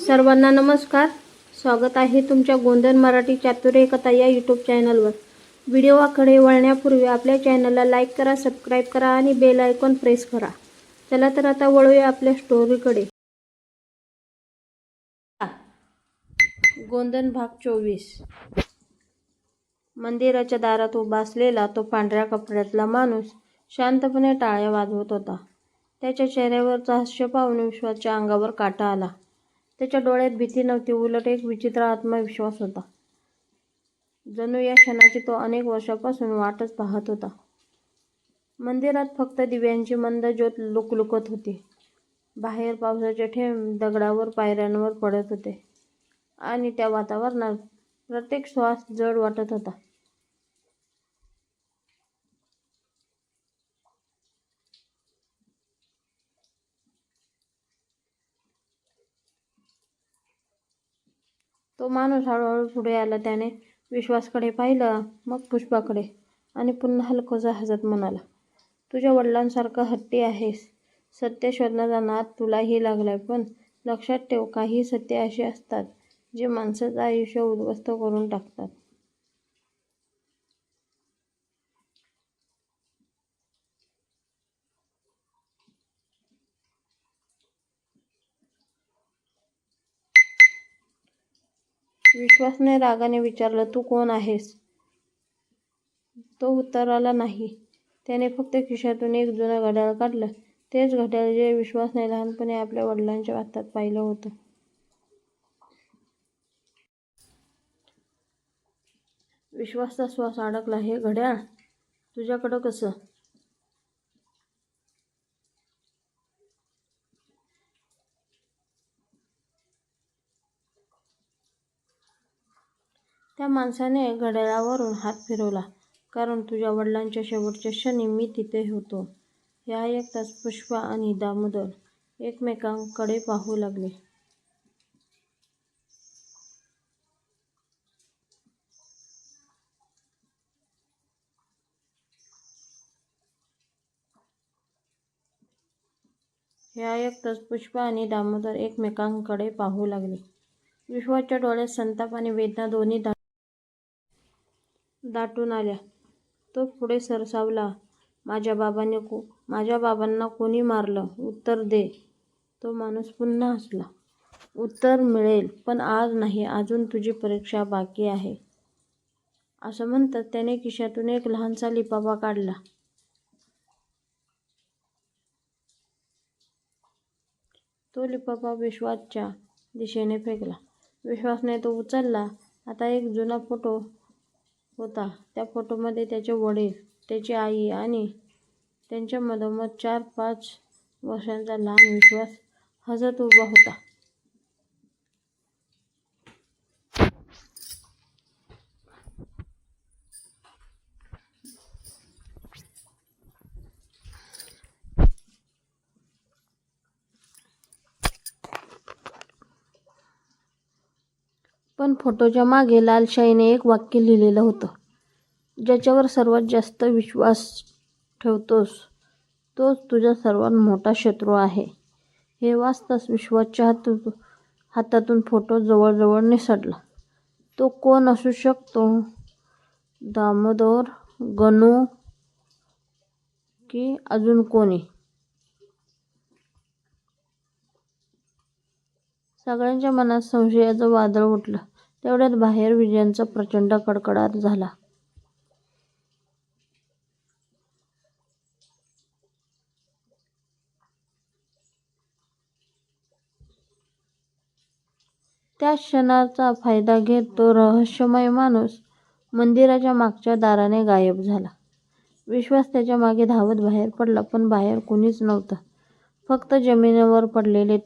सर्वांना नमस्कार. स्वागत आहे तुमच्या गोंधन मराठी चातुर्य कथा या यूट्यूब चॅनलवर. व्हिडिओकडे वळण्यापूर्वी आपल्या चॅनलला लाईक करा, सबस्क्राईब करा आणि बेल आयकॉन प्रेस करा. चला तर आता वळूया आपल्या स्टोरीकडे. गोंधन भाग 24. मंदिराच्या दारात उभा असलेला तो पांढऱ्या कपड्यातला माणूस शांतपणे टाळ्या वाजवत होता. त्याच्या चेहऱ्यावरचं हास्य पाहून विश्वाच्या अंगावर काटा आला. त्याच्या डोळ्यात भीती नव्हती, उलट एक विचित्र आत्मविश्वास होता. जणू या क्षणाची तो अनेक वर्षापासून वाटच पाहत होता. मंदिरात फक्त दिव्यांची मंद ज्योत लुकलुकत होती. बाहेर पावसाचे थेंब दगडावर, पायऱ्यांवर पडत होते आणि त्या वातावरणात प्रत्येक श्वास जड वाटत होता. तो माणूस हळूहळू पुढे आला. त्याने विश्वासकडे पाहिलं, मग पुष्पाकडे, आणि पुन्हा हलकंसं हसत म्हणाला, तुझ्या वडिलांसारखा हट्टी आहेस. सत्य शोधण्याचा नाद तुलाही लागलाय, पण लक्षात ठेव, काही सत्य अशी असतात जे माणसाचं आयुष्य उद्ध्वस्त करून टाकतात. विश्वासने रागाने विचारलं, तू कोण आहेस? तो उत्तराला नाही. त्याने फक्त खिशातून एक जुनं घड्याळ काढलं. तेच घड्याळ जे विश्वासने लहानपणी आपल्या वडिलांच्या हातात पाहिलं होतं. विश्वासचा श्वास अडकला. हे घड्याळ तुझ्याकडं कसं? त्या माणसाने घड्याळावरून हात फिरवला. कारण तुझ्या वडिलांच्या शेवटच्या क्षणी मी तिथे होतो. हे ऐकताच पुष्पा आणि दामोदर एकमेकांकडे पाहू लागले. विश्वाच्या डोळ्यात संताप आणि वेदना दोन्ही दाटून आल्या. तो पुढे सरसावला. माझ्या बाबांना कोणी मारलं? उत्तर दे. तो माणूस पुन्हा हसला. उत्तर मिळेल, पण आज नाही. अजून तुझी परीक्षा बाकी आहे. असं म्हणतात त्याने खिशातून एक लहानसा लिफाफा काढला. तो लिफाफा विश्वाच्या दिशेने फेकला. विश्वासने तो उचलला. आता एक जुना फोटो होता. त्या फोटोमध्ये त्याचे वडील, त्याची आई आणि त्यांच्या मधोमध 4-5 वर्षांचा लहान विश्वास हसत उभा होता. पण फोटोच्या मागे लाल शाईने एक वाक्य लिहिलेलं होतं, ज्याच्यावर सर्वात जास्त विश्वास ठेवतोस तोच तुझा सर्वात मोठा शत्रू आहे. हे वाचताच विश्वाच्या हातातून फोटो जवळजवळ निसटला. तो कोण असू शकतो? दामोदर, गणू की अजून कोणी? सगळ्यांच्या मनात संशयाचं वादळ उठलं. तेवढ्यात बाहेर विजांचा प्रचंड कडकडाट झाला. त्या क्षणाचा फायदा घेत तो रहस्यमय माणूस मंदिराच्या मागच्या दाराने गायब झाला. विश्वास त्याच्या मागे धावत बाहेर पडला, पण बाहेर कुणीच नव्हतं. फक्त जमिनीवर पडलेले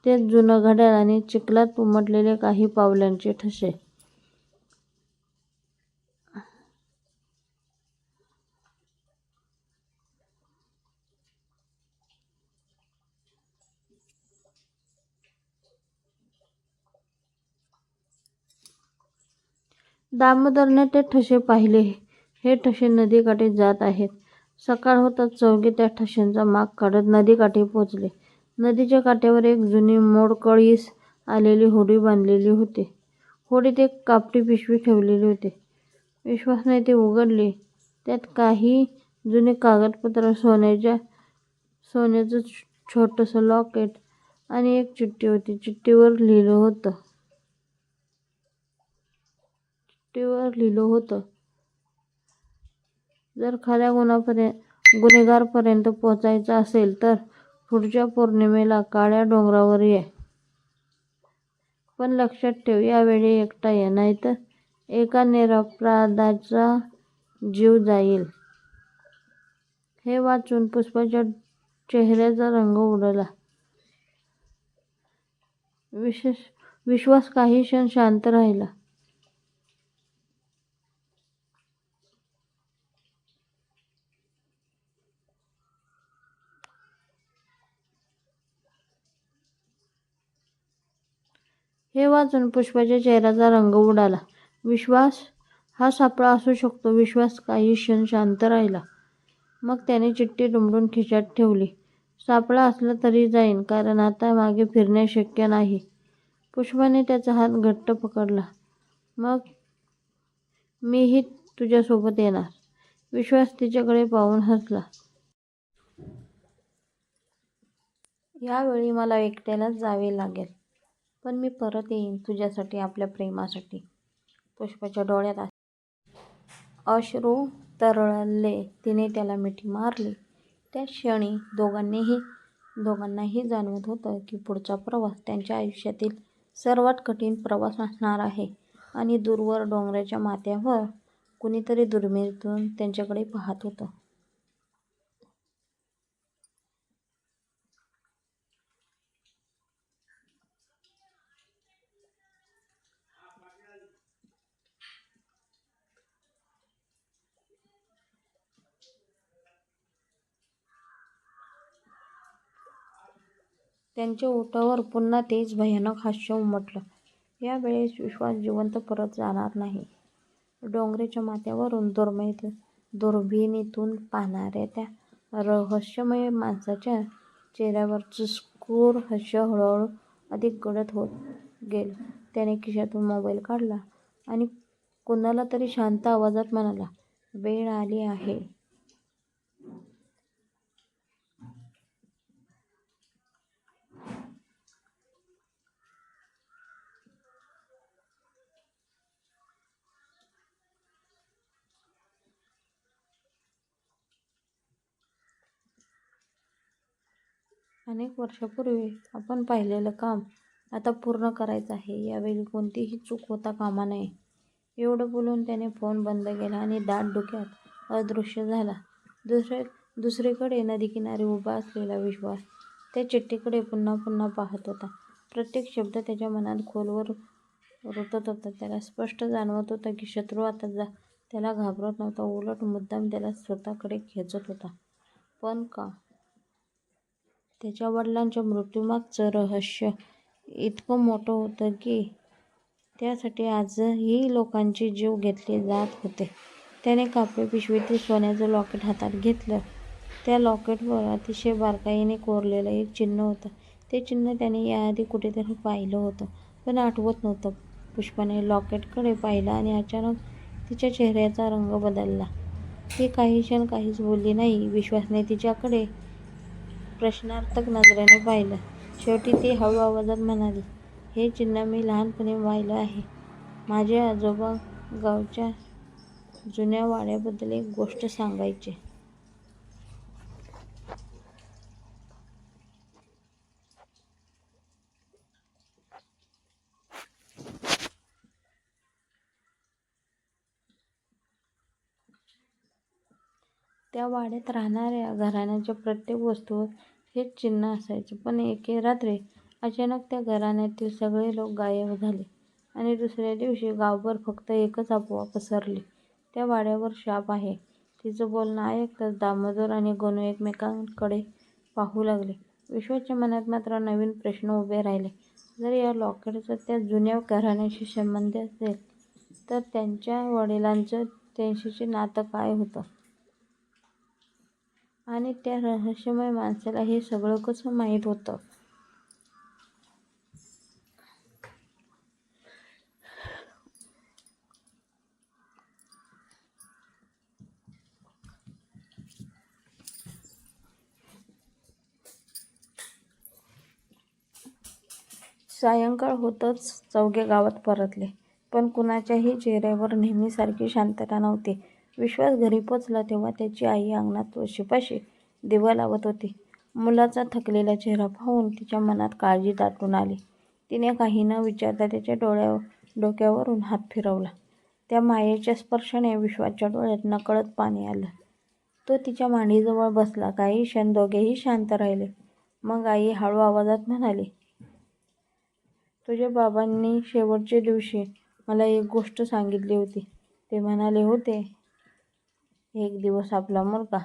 तेच जुनं घड्याळ आणि चिखलात उमटलेले काही पावलांचे ठसे. दामोदरने ते ठसे पाहिले. हे ठसे नदीकाठी जात आहेत. सकाळ होताच चौघे त्या ठशांचा माग काढत नदीकाठी पोचले. नदीच्या काठावर एक जुनी मोडकळीस आलेली होडी बांधलेली होती. होडीत एक कापडी पिशवी ठेवलेली होती. विश्वासने ती उघडली. त्यात काही जुने कागदपत्र, सोन्याचं छोटंसं लॉकेट आणि एक चिठ्ठी होती. चिठ्ठीवर लिहिलं होतं, जर खऱ्या गुन्हेगारापर्यंत पोचायचं असेल तर पुढच्या पौर्णिमेला काळ्या डोंगरावर ये. पण लक्षात ठेव, यावेळी एकटा ये, नाहीतर एका निरपराधाचा जीव जाईल. हे वाचून पुष्पाच्या चेहऱ्याचा रंग उडाला. विश्वास काही क्षण शांत राहिला. विश्वास, हा सापळा असू शकतो. विश्वास काही क्षण शांत राहिला. मग त्याने चिठ्ठी दुमडून खिशात ठेवली. सापळा असला तरी जाईन, कारण आता मागे फिरणे शक्य नाही. पुष्पाने त्याचा हात घट्ट पकडला. मग मीही तुझ्यासोबत येणार. विश्वास तिच्याकडे पाहून हसला. यावेळी मला एकट्यालाच जावे लागेल, पण मी परत येईन तुझ्यासाठी, आपल्या प्रेमासाठी. पुष्पाच्या डोळ्यात अश्रू तरळले. तिने त्याला मिठी मारली. त्याच क्षणी दोघांनाही जाणवत होतं की पुढचा प्रवास त्यांच्या आयुष्यातील सर्वात कठीण प्रवास असणार आहे. आणि दूरवर डोंगराच्या माथ्यावर कुणीतरी दुर्बिणीतून त्यांच्याकडे पाहत होतं. त्यांच्या ओठावर पुन्हा तेच भयानक हास्य उमटलं. यावेळेस विश्वास जिवंत परत जाणार नाही. डोंगराच्या माथ्यावरून दुर्बिणीतून पाहणाऱ्या त्या रहस्यमय माणसाच्या चेहऱ्यावरचं क्रूर हास्य हळूहळू अधिक गडद होत गेलं. त्याने खिशातून मोबाईल काढला आणि कुणाला तरी शांत आवाजात म्हणाला, वेळ आली आहे. अनेक वर्षांपूर्वी आपण पाहिलेलं काम आता पूर्ण करायचं आहे. यावेळी कोणतीही चूक होता कामा नये. एवढं बोलून त्याने फोन बंद केला आणि दाट धुक्यात अदृश्य झाला. दुसरीकडे नदीकिनारी उभा असलेला विश्वास त्या चिठ्ठीकडे पुन्हा पुन्हा पाहत होता. प्रत्येक शब्द त्याच्या मनात खोलवर रुतत होता. त्याला स्पष्ट जाणवत होतं की शत्रू आता त्याला घाबरत नव्हता, उलट मुद्दाम त्याला स्वतःकडे खेचत होता. पण का? त्याच्या वडिलांच्या मृत्यूमागचं रहस्य इतकं मोठं होतं की त्यासाठी आजही लोकांचे जीव घेतले जात होते. त्याने कापडी पिशवीतील सोन्याचं लॉकेट हातात घेतलं. त्या लॉकेटवर अतिशय बारकाईने कोरलेलं एक चिन्ह होतं. ते चिन्ह त्याने याआधी कुठेतरी पाहिलं होतं, पण आठवत नव्हतं. पुष्पाने लॉकेटकडे पाहिलं आणि अचानक तिच्या चेहऱ्याचा रंग बदलला. ती काही क्षण काहीच बोलली नाही. विश्वासने तिच्याकडे प्रश्नार्थक नजरेने पाहिलं. शेवटी ती हळू आवाजात म्हणाली, हे चिन्ह मी लहानपणी पाहिलं आहे. माझे आजोबा गावच्या जुन्या वाड्याबद्दल एक गोष्ट सांगायचे. त्या वाड्यात राहणाऱ्या घराण्याच्या प्रत्येक वस्तूवर हेच चिन्ह असायचं. पण एके रात्री अचानक त्या घराण्यातील सगळे लोक गायब झाले आणि दुसऱ्या दिवशी गावभर फक्त एकच अफवा पसरली, त्या वाड्यावर शाप आहे. तिचं बोलणं ऐकताच दामोदर आणि गणू एकमेकांकडे पाहू लागले. विश्वासच्या मनात मात्र नवीन प्रश्न उभे राहिले. जर या लॉकेटचा त्या जुन्या घराण्याशी संबंध असेल, तर त्यांच्या वडिलांचं त्याच्याशी नातं काय होतं? आणि त्या रहस्यमय माणसाला हे सगळं कसं माहीत होतं? सायंकाळ होतच चौघे गावात परतले, पण कुणाच्याही चेहऱ्यावर नेहमीसारखी शांतता नव्हती. विश्वास घरी पोचला तेव्हा त्याची आई अंगणात तुळशीपाशी दिवा लावत होती. मुलाचा थकलेला चेहरा पाहून तिच्या मनात काळजी दाटून आली. तिने काही न विचारता त्याच्या डोक्यावरून हात फिरवला. त्या मायेच्या स्पर्शाने विश्वाच्या डोळ्यात नकळत पाणी आलं. तो तिच्या मांडीजवळ बसला. काही क्षण दोघेही शांत राहिले. मग आई हळू आवाजात म्हणाली, तुझ्या बाबांनी शेवटच्या दिवशी मला एक गोष्ट सांगितली होती. ते म्हणाले होते, एक दिवस आपला मुलगा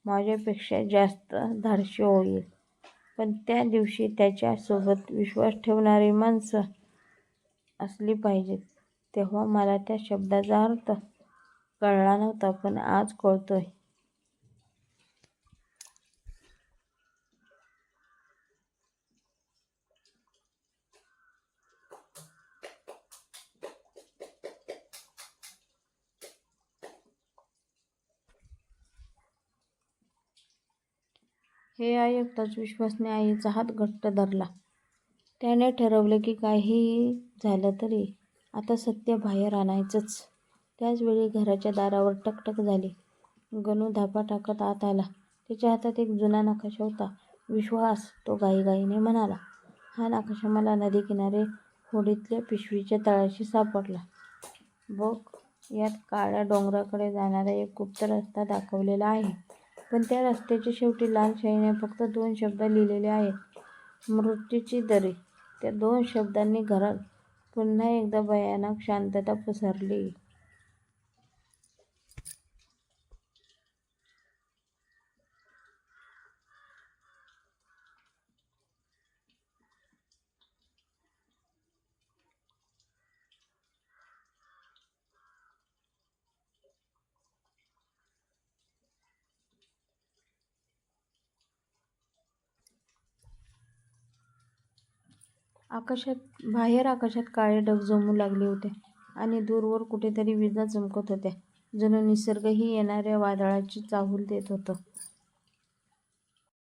माझ्यापेक्षा जास्त धाडसी होईल, पण त्या दिवशी त्याच्यासोबत विश्वास ठेवणारी माणसं असली पाहिजेत. तेव्हा मला त्या शब्दाचा अर्थ कळला नव्हता, पण आज कळतोय. हे ऐकताच विश्वासने आईचा हात घट्ट धरला. त्याने ठरवलं की काहीही झालं तरी आता सत्य बाहेर आणायचंच. त्याच वेळी घराच्या दारावर टकटक झाली. गणू धापा टाकत आत आला. त्याच्या हातात एक जुना नकाशा होता. विश्वास, तो घाईघाईने म्हणाला, हा नकाशा मला नदीकिनारी होडीतल्या पिशवीच्या तळाशी सापडला. बघ, यात काळ्या डोंगराकडे जाणारा एक गुप्त रस्ता दाखवलेला आहे. पण त्या रस्त्याच्या शेवटी लाल शाईने फक्त 2 शब्द लिहिलेले आहेत, मृत्यूची दरी. त्या 2 शब्दांनी घरात पुन्हा एकदा भयानक शांतता पसरली. बाहेर आकाशात काळे ढग जमू लागले होते आणि दूरवर कुठेतरी विजा चमकत होत्या. जणू निसर्गही येणाऱ्या वादळाची चाहूल देत होतं.